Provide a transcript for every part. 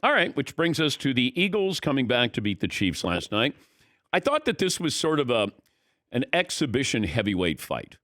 All right, which brings us to the Eagles coming back to beat the Chiefs last night. I thought that this was sort of an exhibition heavyweight fight.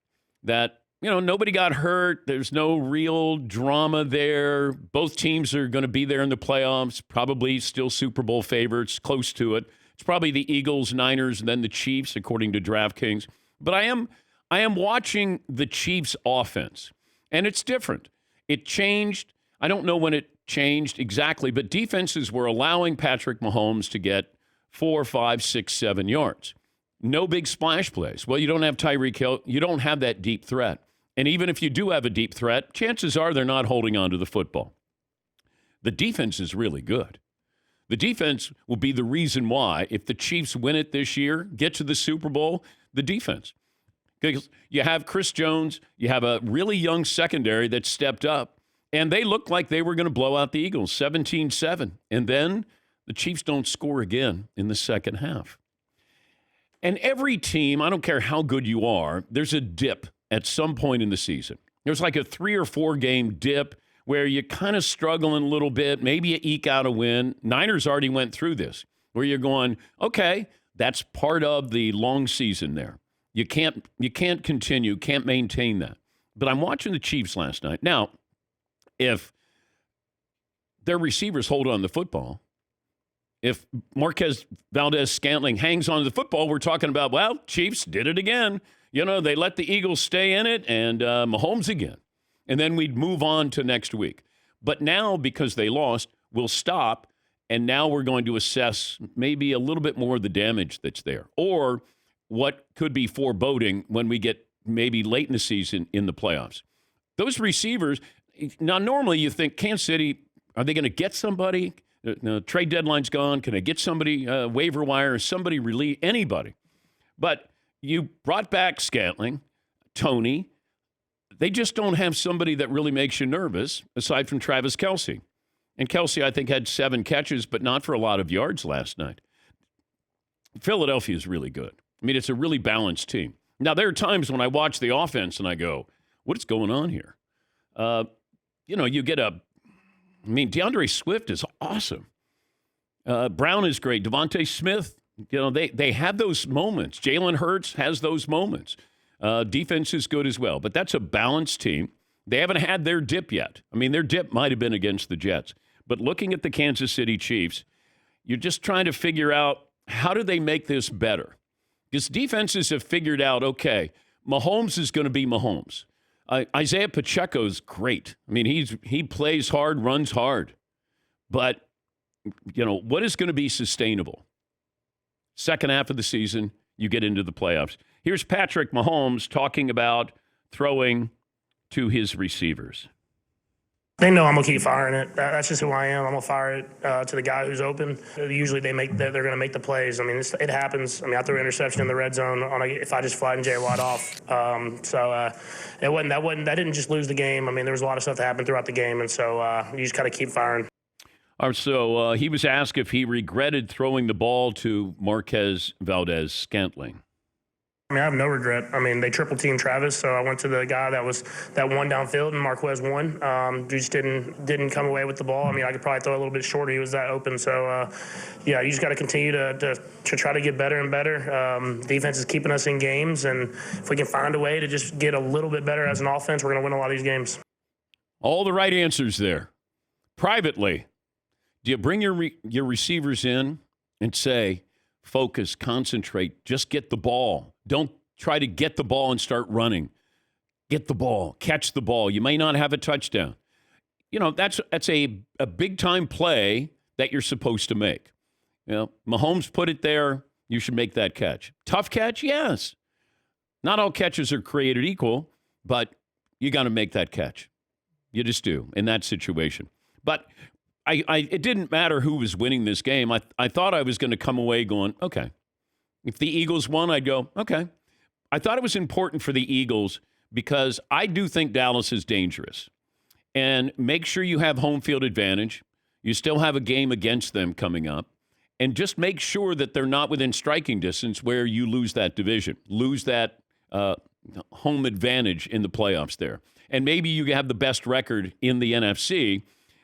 That, nobody got hurt. There's no real drama there. Both teams are going to be there in the playoffs, probably still Super Bowl favorites, close to it. It's probably the Eagles, Niners, and then the Chiefs, according to DraftKings. But I am watching the Chiefs offense, and it's different. It changed. I don't know when it changed exactly, but defenses were allowing Patrick Mahomes to get 4, 5, 6, 7 yards. No big splash plays. Well, you don't have Tyreek Hill. You don't have that deep threat. And even if you do have a deep threat, chances are they're not holding on to the football. The defense is really good. The defense will be the reason why, if the Chiefs win it this year, get to the Super Bowl, the defense. Because you have Chris Jones, you have a really young secondary that stepped up, and they looked like they were going to blow out the Eagles, 17-7. And then the Chiefs don't score again in the second half. And every team, I don't care how good you are, there's a dip at some point in the season. There's like a 3 or 4 game dip where you're kind of struggling a little bit. Maybe you eke out a win. Niners already went through this, where you're going, okay, that's part of the long season there. You can't continue, can't maintain that. But I'm watching the Chiefs last night. Now, if their receivers hold on the football, if Marquez Valdez-Scantling hangs on to the football, we're talking about, well, Chiefs did it again. They let the Eagles stay in it, and Mahomes again. And then we'd move on to next week. But now, because they lost, we'll stop, and now we're going to assess maybe a little bit more of the damage that's there, or what could be foreboding when we get maybe late in the season in the playoffs. Those receivers, now normally you think Kansas City, are they going to get somebody? No, trade deadline's gone. Can I get somebody, waiver wire, somebody relieve, anybody? But you brought back Scantling, Tony. They just don't have somebody that really makes you nervous, aside from Travis Kelce. And Kelce, I think, had 7 catches, but not for a lot of yards last night. Philadelphia is really good. I mean, it's a really balanced team. Now, there are times when I watch the offense and I go, what is going on here? You get DeAndre Swift is awesome. Brown is great. Devontae Smith, they have those moments. Jalen Hurts has those moments. Defense is good as well. But that's a balanced team. They haven't had their dip yet. I mean, their dip might have been against the Jets. But looking at the Kansas City Chiefs, you're just trying to figure out, how do they make this better? Because defenses have figured out, okay, Mahomes is going to be Mahomes. Isaiah Pacheco's great. I mean, he plays hard, runs hard. But, what is going to be sustainable? Second half of the season, you get into the playoffs. Here's Patrick Mahomes talking about throwing to his receivers. They know I'm going to keep firing it. That's just who I am. I'm going to fire it to the guy who's open. Usually they're going to make the plays. I mean, it happens. I mean, I threw an interception in the red zone if I just flattened Jay Watt off. That didn't just lose the game. I mean, there was a lot of stuff that happened throughout the game, and so you just got to keep firing. All right, so he was asked if he regretted throwing the ball to Marquez Valdez-Scantling. I mean, I have no regret. I mean, they triple teamed Travis, so I went to the guy that won downfield, and Marquez won. Just didn't come away with the ball. I mean, I could probably throw a little bit shorter. He was that open. So, you just got to continue to try to get better and better. Defense is keeping us in games, and if we can find a way to just get a little bit better as an offense, we're going to win a lot of these games. All the right answers there. Privately, do you bring your receivers in and say, focus, concentrate, just get the ball? Don't try to get the ball and start running. Get the ball, catch the ball. You may not have a touchdown. That's a big-time play that you're supposed to make. Mahomes put it there. You should make that catch. Tough catch? Yes. Not all catches are created equal, but you got to make that catch. You just do in that situation. But it didn't matter who was winning this game. I thought I was going to come away going, okay. If the Eagles won, I'd go, okay. I thought it was important for the Eagles because I do think Dallas is dangerous. And make sure you have home field advantage. You still have a game against them coming up. And just make sure that they're not within striking distance where you lose that division, lose that home advantage in the playoffs there. And maybe you have the best record in the NFC,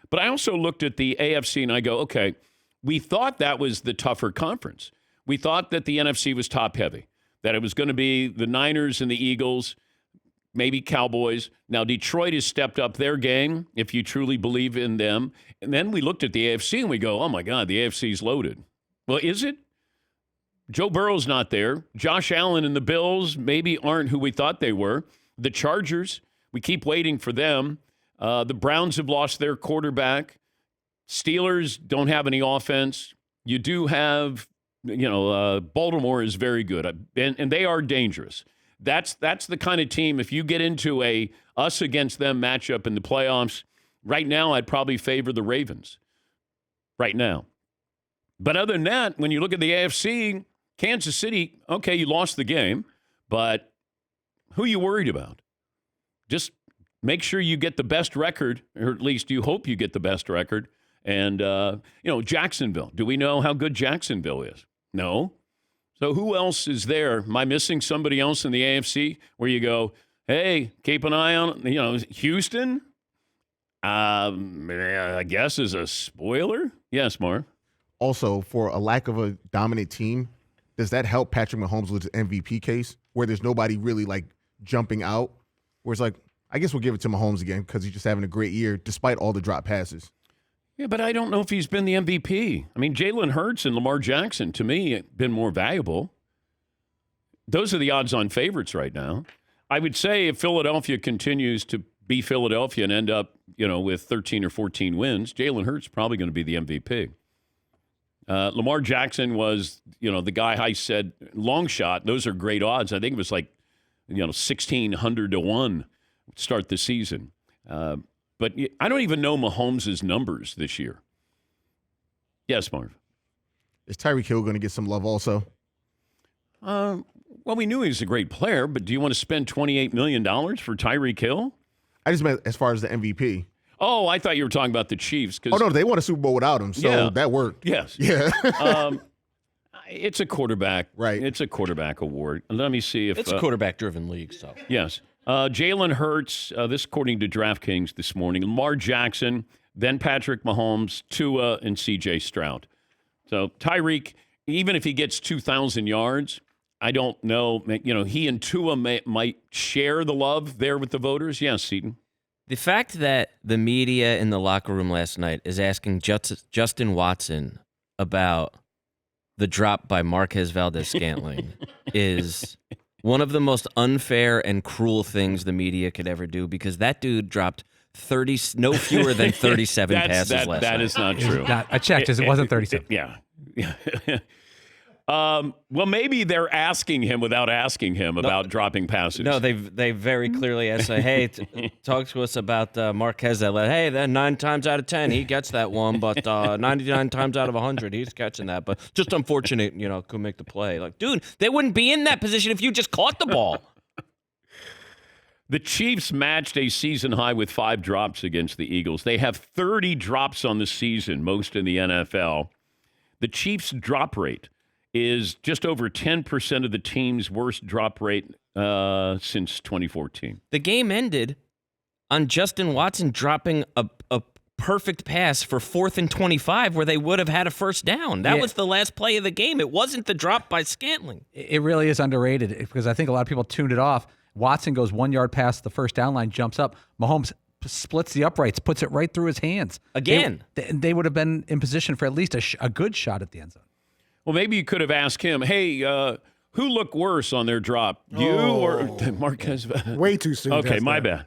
But I also looked at the AFC and I go, okay, we thought that was the tougher conference. We thought that the NFC was top heavy, that it was going to be the Niners and the Eagles, maybe Cowboys. Now, Detroit has stepped up their game, if you truly believe in them. And then we looked at the AFC and we go, oh, my God, the AFC's loaded. Well, is it? Joe Burrow's not there. Josh Allen and the Bills maybe aren't who we thought they were. The Chargers, we keep waiting for them. The Browns have lost their quarterback. Steelers don't have any offense. You do have, Baltimore is very good, and they are dangerous. That's the kind of team, if you get into a us against them matchup in the playoffs, right now I'd probably favor the Ravens. Right now. But other than that, when you look at the AFC, Kansas City, okay, you lost the game, but who are you worried about? Just make sure you get the best record, or at least you hope you get the best record. And, Jacksonville. Do we know how good Jacksonville is? No. So who else is there? Am I missing somebody else in the AFC where you go, hey, keep an eye on, Houston? I guess is a spoiler. Yes, Marv. Also, for a lack of a dominant team, does that help Patrick Mahomes with his MVP case where there's nobody really jumping out? Where it's I guess we'll give it to Mahomes again because he's just having a great year despite all the drop passes. Yeah, but I don't know if he's been the MVP. I mean, Jalen Hurts and Lamar Jackson, to me, have been more valuable. Those are the odds-on favorites right now. I would say if Philadelphia continues to be Philadelphia and end up, with 13 or 14 wins, Jalen Hurts is probably going to be the MVP. Lamar Jackson was, the guy I said, long shot. Those are great odds. I think it was 1,600 to 1 start the season. But I don't even know Mahomes' numbers this year. Yes, Marv. Is Tyreek Hill going to get some love also? Well, we knew he was a great player, but do you want to spend $28 million for Tyreek Hill? I just meant as far as the MVP. Oh, I thought you were talking about the Chiefs. Oh, no, they won a Super Bowl without him, so that worked. Yes. Yeah. It's a quarterback. Right. It's a quarterback award. Let me see if... It's a quarterback-driven league, so... Yes. Jalen Hurts, this according to DraftKings this morning, Lamar Jackson, then Patrick Mahomes, Tua, and C.J. Stroud. So Tyreek, even if he gets 2,000 yards, I don't know. He and Tua might share the love there with the voters. Yes, Seton. The fact that the media in the locker room last night is asking Justin Watson about the drop by Marquez Valdez-Scantling is one of the most unfair and cruel things the media could ever do, because that dude dropped no fewer than 37 passes last night. That is not true. I checked. It wasn't 37. Yeah. Well, maybe they're asking him without asking him about dropping passes. No, they very clearly asked, hey, talk to us about Marquez. Hey, then 9 times out of 10, he gets that one, but 99 times out of 100, he's catching that. But just unfortunate, could make the play. Dude, they wouldn't be in that position if you just caught the ball. The Chiefs matched a season high with 5 drops against the Eagles. They have 30 drops on the season, most in the NFL. The Chiefs' drop rate is just over 10% of the team's worst drop rate since 2014. The game ended on Justin Watson dropping a perfect pass for 4th and 25 where they would have had a first down. That was the last play of the game. It wasn't the drop by Scantling. It really is underrated because I think a lot of people tuned it off. Watson goes 1 yard past the first down line, jumps up. Mahomes splits the uprights, puts it right through his hands. Again. They would have been in position for at least a good shot at the end zone. Well, maybe you could have asked him, hey, who looked worse on their drop? You or Marquez? Way too soon. Okay, my bad.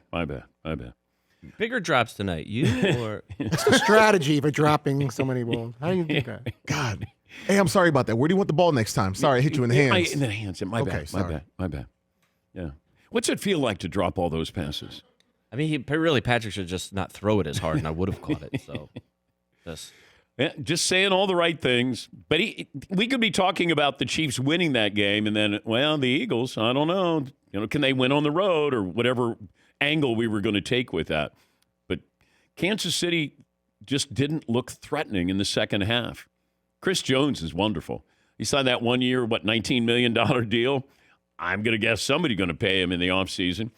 Bigger drops tonight. You or... It's the strategy for dropping so many balls. How do you do that? God. Hey, I'm sorry about that. Where do you want the ball next time? Sorry, I hit you in the hands. In the hands. My bad. Yeah. What's it feel like to drop all those passes? I mean, Patrick should just not throw it as hard, and I would have caught it. So, just saying all the right things. But we could be talking about the Chiefs winning that game, and then, the Eagles, I don't know. Can they win on the road or whatever angle we were going to take with that? But Kansas City just didn't look threatening in the second half. Chris Jones is wonderful. He signed that 1 year, $19 million deal? I'm going to guess somebody's going to pay him in the offseason.